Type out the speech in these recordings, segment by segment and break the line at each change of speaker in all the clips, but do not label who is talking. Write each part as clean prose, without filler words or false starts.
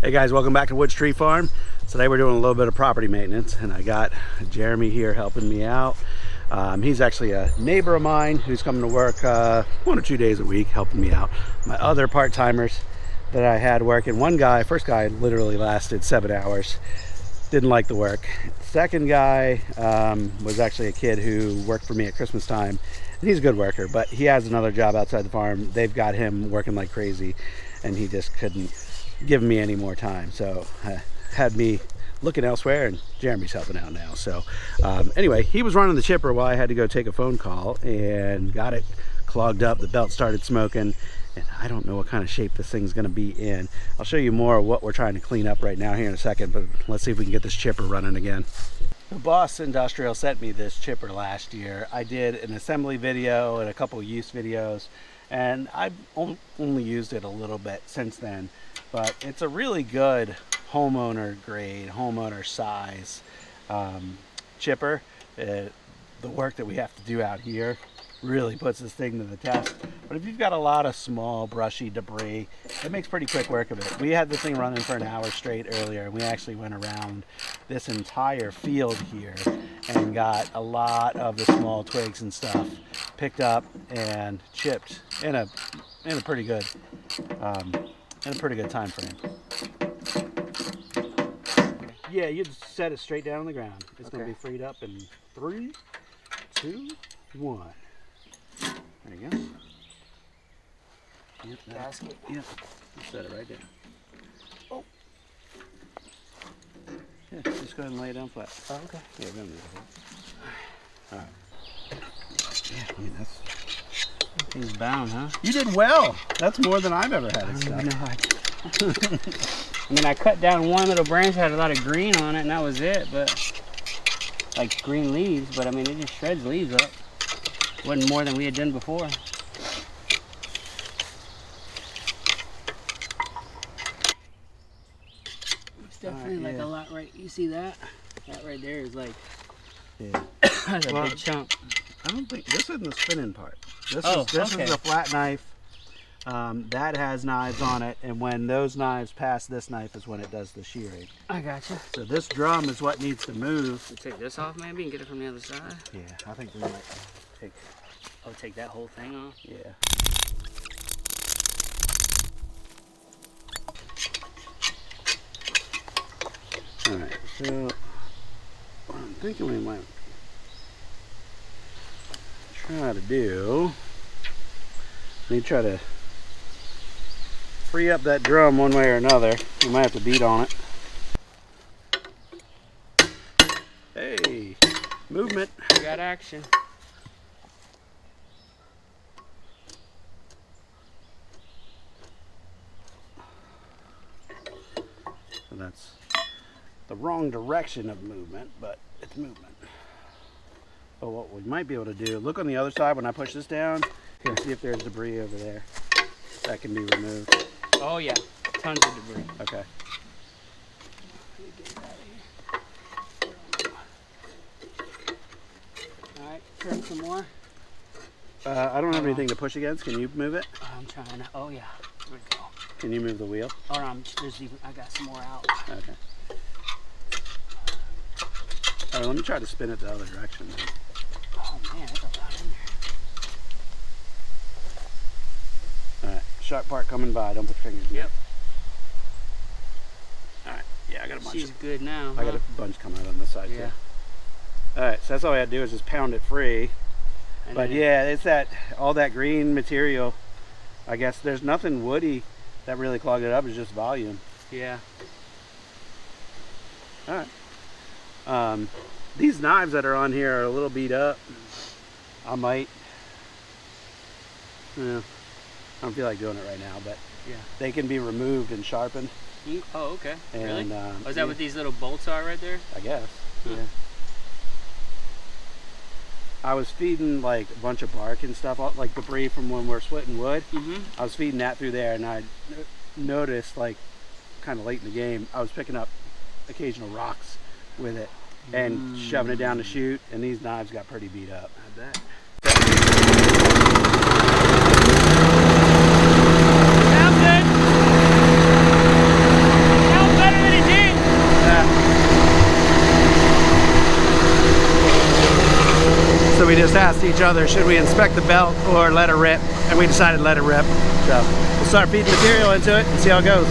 Hey guys, welcome back to Woods Tree Farm. Today we're doing a little bit of property maintenance, and I got Jeremy here helping me out. He's actually a neighbor of mine who's coming to work 1 or 2 days a week helping me out. My other part-timers that I had working, first guy literally lasted 7 hours. Didn't like the work. Second guy was actually a kid who worked for me at Christmas time, and he's a good worker, but he has another job outside the farm. They've got him working like crazy, and he just couldn't give me any more time, so had me looking elsewhere, and Jeremy's helping out now. So anyway, he was running the chipper while I had to go take a phone call, and got it clogged up. The belt started smoking, and I don't know what kind of shape this thing's going to be in. I'll show you more of what we're trying to clean up right now here in a second, but let's see if we can get this chipper running again. The Boss Industrial sent me this chipper last year. I did an assembly video and a couple of use videos, and I've only used it a little bit since then. But it's a really good homeowner grade, homeowner size chipper. The work that we have to do out here really puts this thing to the test. But if you've got a lot of small brushy debris, it makes pretty quick work of it. We had this thing running for an hour straight earlier, and we actually went around this entire field here and got a lot of the small twigs and stuff picked up and chipped in a pretty good time frame. Yeah, you set it straight down on the ground. It's going to be freed up in 3, 2, 1. There you go. Yep, gasket. Yep. Set it right there. Oh. Yeah, just go ahead and lay it down flat.
Oh, okay.
Yeah, we're going to do it. All right. Yeah, I mean, that's...
Thing's bound, huh?
You did well. That's more than I've ever had it stuck.
I mean, I cut down one little branch, had a lot of green on it, and that was it, but like green leaves, but I mean, it just shreds leaves up. Wasn't more than we had done before. It's definitely like a lot, right? You see that? That right there is like, that's a big chunk.
I don't think, this isn't the spinning part. This is a flat knife. That has knives on it, and when those knives pass this knife is when it does the shearing.
I gotcha.
So this drum is what needs to move.
We'll take this off maybe and get it from the other side?
Yeah, I think we might take...
Oh, take that whole thing off?
Yeah. Alright, so what I'm thinking we might try to do, we try to free up that drum one way or another. We might have to beat on it. Hey, movement.
We got action.
So that's the wrong direction of movement, but it's movement. But what we might be able to do, look on the other side when I push this down, and see if there's debris over there that can be removed.
Oh yeah, tons of debris.
Okay.
Alright, turn some more.
I don't have anything to push against. Can you move it?
I'm trying to, oh yeah, here we go.
Can you move the wheel?
Oh no, I got some more out.
Okay. All right, let me try to spin it the other direction then.
Oh man, there's a lot in there.
All right, sharp part coming by. Don't put your fingers in
Yep.
All right, yeah, I got a bunch.
She's good now.
I got a bunch coming out on this side
Yeah.
too. All right, so that's all I had to do is just pound it free.
And
But yeah, it's all that green material. I guess there's nothing woody that really clogged it up. It's just volume.
Yeah.
All right. These knives that are on here are a little beat up. I might, I don't feel like doing it right now, but
Yeah.
they can be removed and sharpened.
Oh, okay.
And,
Really? Oh, is that
yeah,
what these little bolts are right there?
I guess.
Huh.
Yeah. I was feeding like a bunch of bark and stuff, like debris from when we're splitting wood.
Mm-hmm.
I was feeding that through there, and I noticed, like, kind of late in the game, I was picking up occasional rocks with it and shoving it down the chute, and these knives got pretty beat up.
I bet. Sounds good.
we just asked each other, should we inspect the belt or let it rip? And we decided let it rip. So we'll start feeding material into it and see how it goes.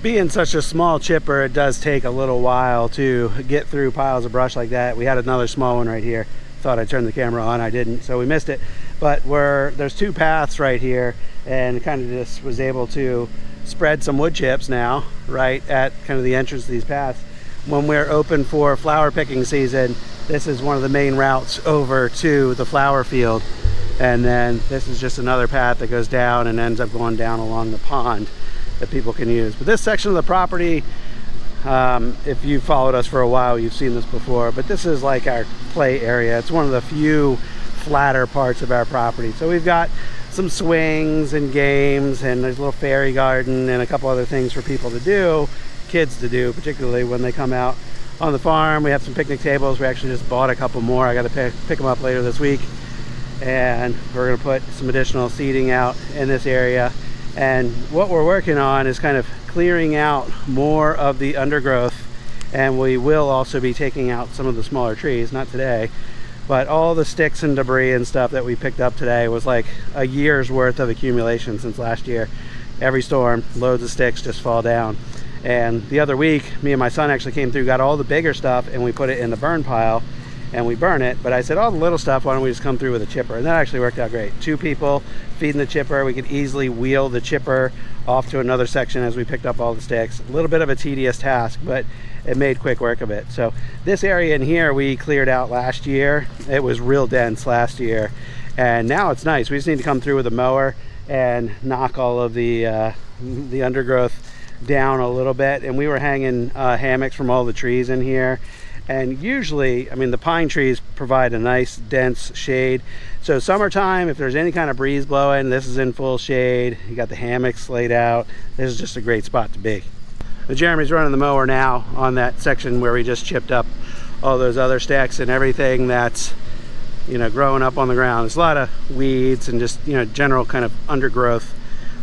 Being such a small chipper, it does take a little while to get through piles of brush like that. We had another small one right here. Thought I'd turn the camera on, I didn't, so we missed it. But there's two paths right here, and kind of just was able to spread some wood chips now, right at kind of the entrance to these paths. When we're open for flower picking season, this is one of the main routes over to the flower field. And then this is just another path that goes down and ends up going down along the pond that people can use. But this section of the property, if you've followed us for a while, you've seen this before, but this is like our play area. It's one of the few flatter parts of our property. So we've got some swings and games, and there's a little fairy garden and a couple other things for people to do, kids to do, particularly when they come out on the farm. We have some picnic tables. We actually just bought a couple more. I got to pick them up later this week, and we're going to put some additional seating out in this area. And what we're working on is kind of clearing out more of the undergrowth, and we will also be taking out some of the smaller trees, not today, but all the sticks and debris and stuff that we picked up today was like a year's worth of accumulation since last year. Every storm, loads of sticks just fall down. And the other week, me and my son actually came through, got all the bigger stuff, and we put it in the burn pile and we burn it. But I said, all the little stuff, why don't we just come through with a chipper? And that actually worked out great. Two people feeding the chipper. We could easily wheel the chipper off to another section as we picked up all the sticks. A little bit of a tedious task, but it made quick work of it. So this area in here we cleared out last year. It was real dense last year, and now it's nice. We just need to come through with a mower and knock all of the undergrowth down a little bit. And we were hanging hammocks from all the trees in here. And usually, I mean, the pine trees provide a nice dense shade. So summertime, if there's any kind of breeze blowing, this is in full shade. You got the hammocks laid out. This is just a great spot to be. Jeremy's running the mower now on that section where we just chipped up all those other sticks and everything that's, you know, growing up on the ground. There's a lot of weeds and just, you know, general kind of undergrowth,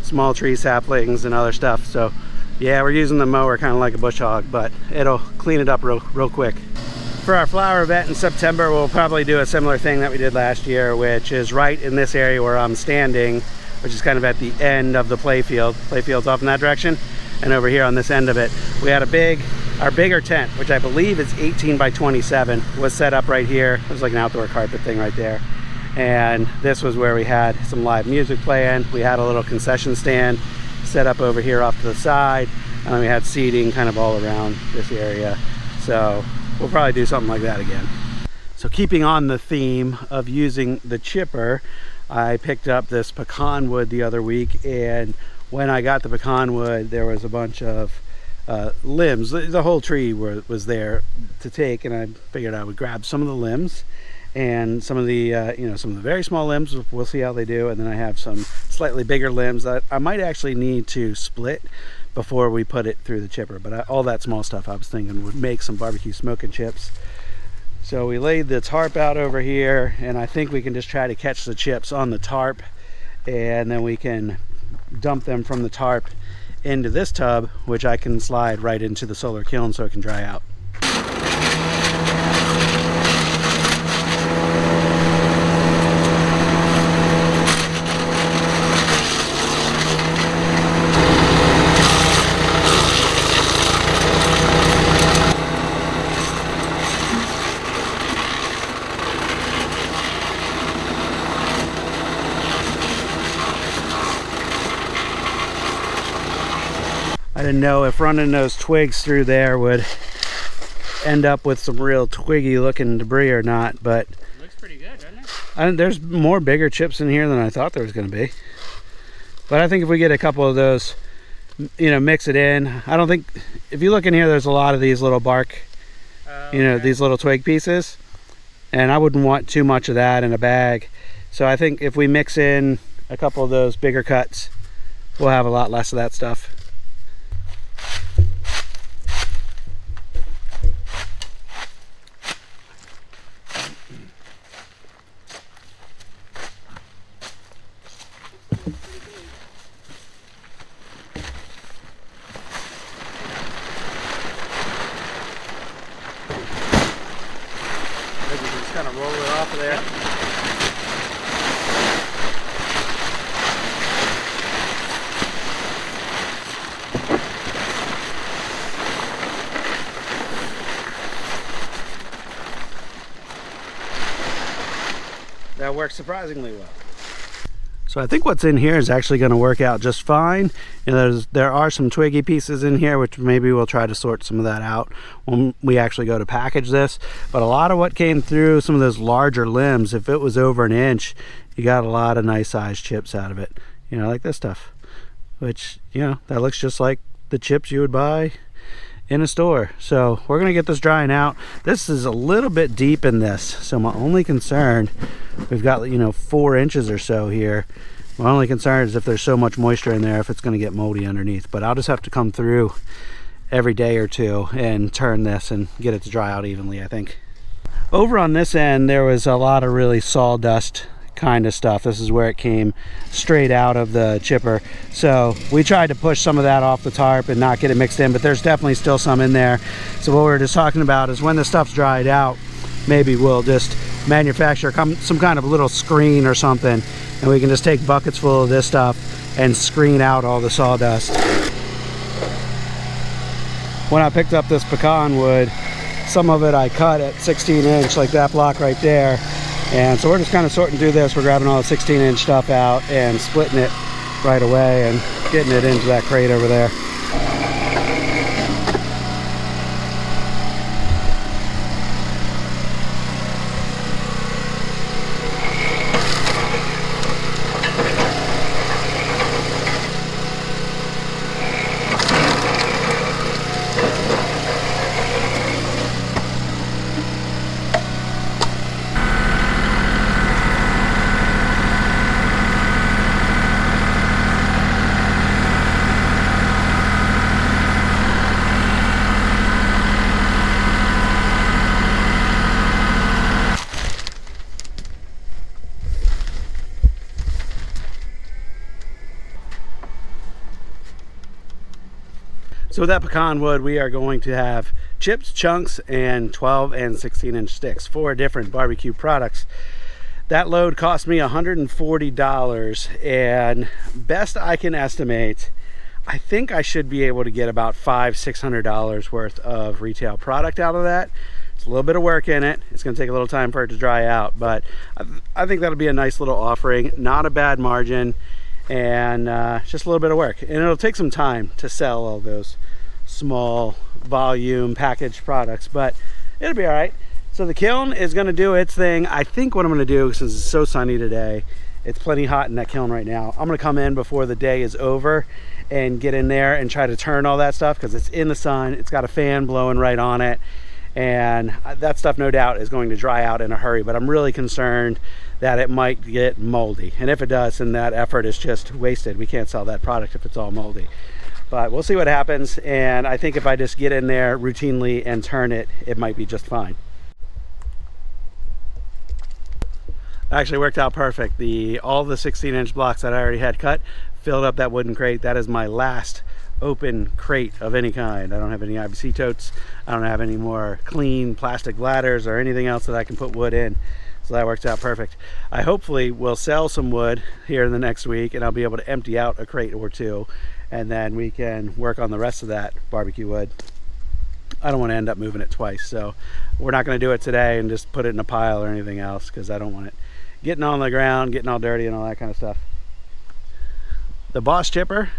small tree saplings and other stuff. So yeah, we're using the mower kind of like a bush hog, but it'll clean it up real quick. For our flower event in September, we'll probably do a similar thing that we did last year, which is right in this area where I'm standing, which is kind of at the end of the playfield. Playfield's off in that direction, and over here on this end of it, we had our bigger tent, which I believe is 18 by 27, was set up right here. It was like an outdoor carpet thing right there. And this was where we had some live music playing. We had a little concession stand set up over here off to the side, and then we had seating kind of all around this area. So we'll probably do something like that again. So keeping on the theme of using the chipper, I picked up this pecan wood the other week, and when I got the pecan wood, there was a bunch of limbs. The whole tree was there to take, and I figured I would grab some of the limbs and some of the some of the very small limbs. We'll see how they do. And then I have some slightly bigger limbs that I might actually need to split before we put it through the chipper. But all that small stuff I was thinking would make some barbecue smoking chips. So we laid the tarp out over here, and I think we can just try to catch the chips on the tarp, and then we can dump them from the tarp into this tub, which I can slide right into the solar kiln so it can dry out. I didn't know if running those twigs through there would end up with some real twiggy looking debris or not, but
It looks pretty good, doesn't it?
there's more bigger chips in here than I thought there was going to be. But I think if we get a couple of those, you know, mix it in. I don't think, if you look in here, there's a lot of these little bark, you know, these little twig pieces, and I wouldn't want too much of that in a bag. So I think if we mix in a couple of those bigger cuts, we'll have a lot less of that stuff. Just kind of roll it off of there. Yep. That works surprisingly well. So I think what's in here is actually going to work out just fine. You know, there are some twiggy pieces in here, which maybe we'll try to sort some of that out when we actually go to package this. But a lot of what came through some of those larger limbs, if it was over an inch, you got a lot of nice sized chips out of it. You know, like this stuff, which, you know, that looks just like the chips you would buy in a store. So we're gonna get this drying out. This is a little bit deep in this, so my only concern, we've got, you know, 4 inches or so here. My only concern is if there's so much moisture in there, if it's gonna get moldy underneath. But I'll just have to come through every day or two and turn this and get it to dry out evenly, I think. Over on this end, there was a lot of really sawdust kind of stuff. This is where it came straight out of the chipper, so we tried to push some of that off the tarp and not get it mixed in, but there's definitely still some in there. So what we're just talking about is when the stuff's dried out, maybe we'll just manufacture some kind of little screen or something, and we can just take buckets full of this stuff and screen out all the sawdust. When I picked up this pecan wood, some of it I cut at 16-inch, like that block right there. And so we're just kind of sorting through this. We're grabbing all the 16-inch stuff out and splitting it right away and getting it into that crate over there. So with that pecan wood, we are going to have chips, chunks, and 12 and 16-inch sticks, 4 different barbecue products. That load cost me $140, and best I can estimate, I think I should be able to get about $500–600 worth of retail product out of that. It's a little bit of work in it. It's going to take a little time for it to dry out, but I think that'll be a nice little offering. Not a bad margin, and just a little bit of work. And it'll take some time to sell all those small volume packaged products, but it'll be all right. So the kiln is going to do its thing. I think what I'm going to do, since it's so sunny today, it's plenty hot in that kiln right now, I'm going to come in before the day is over and get in there and try to turn all that stuff, because it's in the sun, it's got a fan blowing right on it, and that stuff no doubt is going to dry out in a hurry. But I'm really concerned that it might get moldy, and if it does, then that effort is just wasted. We can't sell that product if it's all moldy. But we'll see what happens, and I think if I just get in there routinely and turn it, it might be just fine. Actually worked out perfect. All the 16-inch blocks that I already had cut filled up that wooden crate. That is my last open crate of any kind. I don't have any IBC totes. I don't have any more clean plastic ladders or anything else that I can put wood in. So that works out perfect. I hopefully will sell some wood here in the next week, and I'll be able to empty out a crate or two, and then we can work on the rest of that barbecue wood. I don't want to end up moving it twice, so we're not going to do it today and just put it in a pile or anything else, because I don't want it getting on the ground, getting all dirty and all that kind of stuff. The Boss chipper,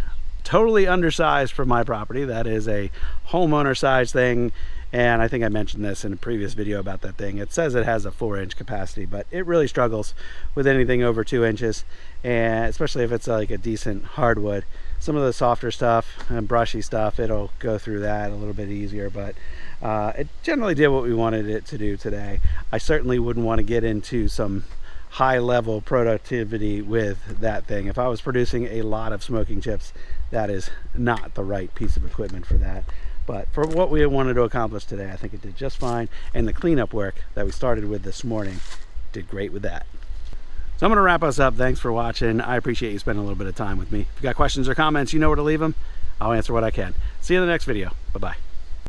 totally undersized for my property. That is a homeowner size thing, and I think I mentioned this in a previous video about that thing. It says it has a 4-inch capacity, but it really struggles with anything over 2 inches, and especially if it's like a decent hardwood. Some of the softer stuff and brushy stuff, it'll go through that a little bit easier, but it generally did what we wanted it to do today. I certainly wouldn't want to get into some high level productivity with that thing. If I was producing a lot of smoking chips, that is not the right piece of equipment for that. But for what we wanted to accomplish today, I think it did just fine. And the cleanup work that we started with this morning did great with that. So I'm going to wrap us up. Thanks for watching. I appreciate you spending a little bit of time with me. If you got questions or comments, you know where to leave them. I'll answer what I can. See you in the next video. Bye-bye.